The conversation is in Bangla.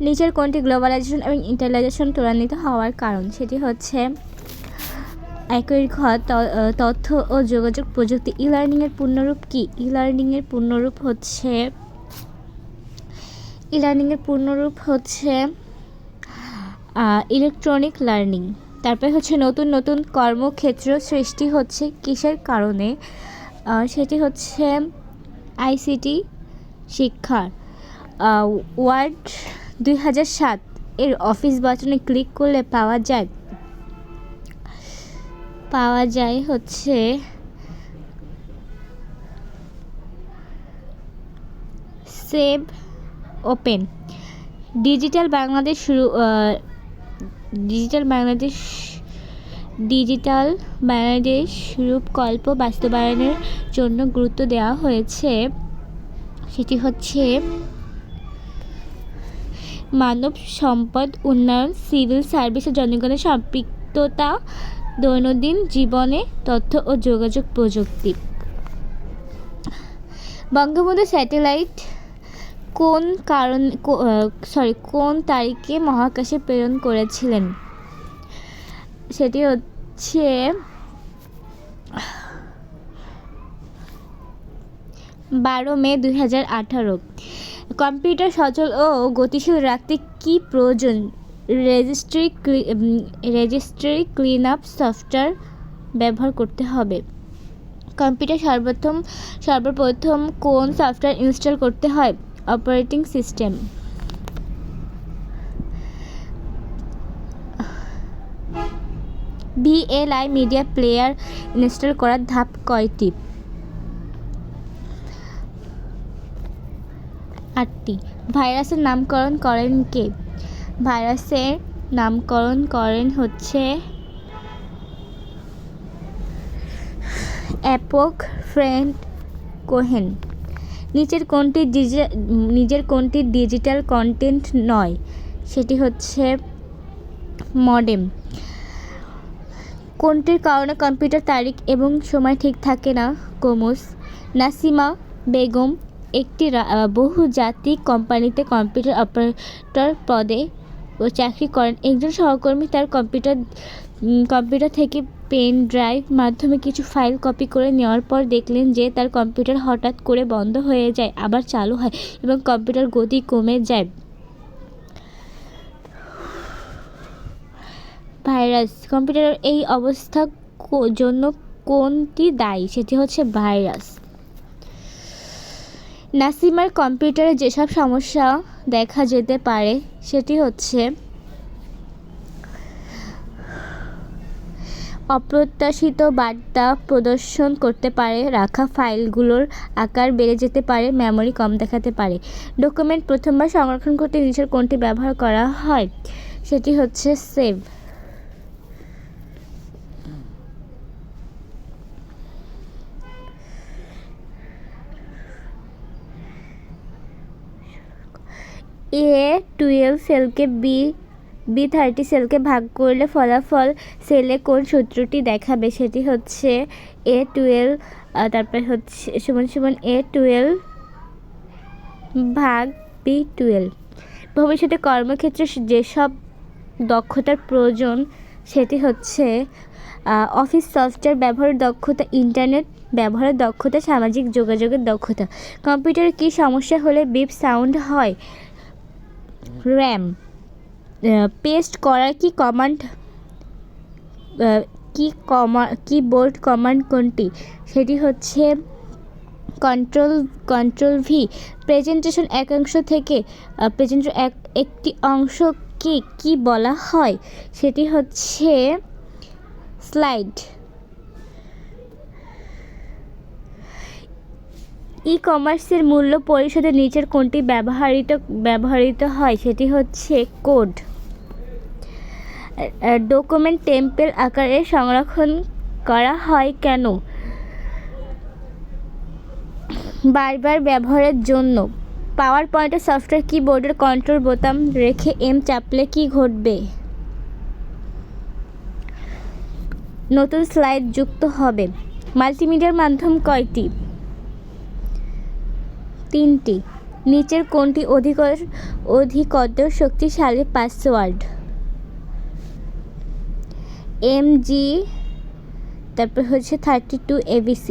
নিচের কোনটি গ্লোবালাইজেশন এবং ইন্টারনালাইজেশন ত্বরান্বিত হওয়ার কারণ? সেটি হচ্ছে একই ঘর তথ্য ও যোগাযোগ প্রযুক্তি। ই লার্নিংয়ের পূর্ণরূপ কি? ই লার্নিংয়ের পূর্ণরূপ হচ্ছে ইলেকট্রনিক লার্নিং। তারপরে হচ্ছে নতুন নতুন কর্মক্ষেত্র সৃষ্টি হচ্ছে কিসের কারণে? সেটি হচ্ছে আইসিটি শিক্ষার। ওয়ার্ড 2007 এর অফিস বাটনে ক্লিক করলে পাওয়া যায় হচ্ছে সেভ ওপেন। ডিজিটাল বাংলাদেশ রূপকল্প বাস্তবায়নের জন্য গুরুত্ব দেওয়া হয়েছে। সেটি হচ্ছে মানব সম্পদ উন্নয়ন, সিভিল সার্ভিস ও জনগণের সম্পৃক্ততা, দৈনন্দিন জীবনে তথ্য ও যোগাযোগ প্রযুক্তি। বঙ্গবন্ধু স্যাটেলাইট কোন তারিখে মহাকাশে প্রেরণ করেছিলেন? সেটি হচ্ছে 12 মে 2018। কম্পিউটার সচল ও গতিশীল রাখতে কি প্রয়োজন? রেজিস্ট্রি ক্লিন আপ সফটওয়্যার ব্যবহার করতে হবে। কম্পিউটার সর্বপ্রথম কোন সফটওয়্যার ইনস্টল করতে হয়? Operating system. VLI media player install করার ধাপ কয়টি? 8টি। ভাইরাসের নামকরণ করেন কে? ভাইরাসের নামকরণ করেন হচ্ছে অ্যাপক ফ্রেন্ড কোহেন। নিচের কোনটি ডিজিটাল কন্টেন্ট নয়? সেটি হচ্ছে মডেম। কোনটির কারণে কম্পিউটার তারিখ এবং সময় ঠিক থাকে না? কোমোস। নাসিমা বেগম একটি বহুজাতিক কোম্পানিতে কম্পিউটার অপারেটর পদে চাকরি করেন। একজন সহকর্মী তার কম্পিউটার থেকে পেন ড্রাইভ মাধ্যমে কিছু ফাইল কপি করে নেওয়ার পর দেখলেন যে তার কম্পিউটার হঠাৎ করে বন্ধ হয়ে যায়, আবার চালু হয় এবং কম্পিউটার গতি কমে যায়। ভাইরাস। কম্পিউটারের এই অবস্থার জন্য কোনটি দায়ী? সেটি হচ্ছে ভাইরাস। নাসিমার কম্পিউটারে যেসব সমস্যা দেখা যেতে পারে সেটি হচ্ছে অপ্রত্যাশিত বার্তা প্রদর্শন করতে পারে, রাখা ফাইলগুলোর আকার বেড়ে যেতে পারে, মেমরি কম দেখাতে পারে। ডকুমেন্ট প্রথমবার সংরক্ষণ করতে নিচের কোনটি ব্যবহার করা হয়? সেটি হচ্ছে সেভ। A12 সেলকে B30 সেলকে ভাগ করলে ফলাফল সেলে কোন সূত্রটি দেখাবে? সেটি হচ্ছে A12 তারপরে হচ্ছে সমান A12 ভাগ B12। ভবিষ্যতে কর্মক্ষেত্রে যেসব দক্ষতার প্রয়োজন সেটি হচ্ছে অফিস সফটওয়্যার ব্যবহারের দক্ষতা, ইন্টারনেট ব্যবহারের দক্ষতা, সামাজিক যোগাযোগের দক্ষতা। কম্পিউটারে কি সমস্যা হলে বিপ সাউন্ড হয়? র্যাম। পেস্ট করার কিবোর্ড কমান্ড কোনটি? সেটি হচ্ছে কন্ট্রোল ভি। প্রেজেন্টেশন একটি অংশকে কি বলা হয়? সেটি হচ্ছে স্লাইড। ই কমার্সের মূল্য পরিশোধের নিচের কোনটি ব্যবহৃত হয়? সেটি হচ্ছে কোড। ডকুমেন্ট টেম্পল আকারে সংরক্ষণ করা হয় কেন? বারবার ব্যবহারের জন্য। পাওয়ার পয়েন্টের সফটওয়্যার কিবোর্ডের কন্ট্রোল বোতাম রেখে এম চাপলে কি ঘটবে? নতুন স্লাইড যুক্ত হবে। মাল্টিমিডিয়ার মাধ্যম কয়টি? 3টি। নিচের কোনটি অধিকতর শক্তিশালী পাসওয়ার্ড? MG, তারপর হচ্ছে 32 ABC।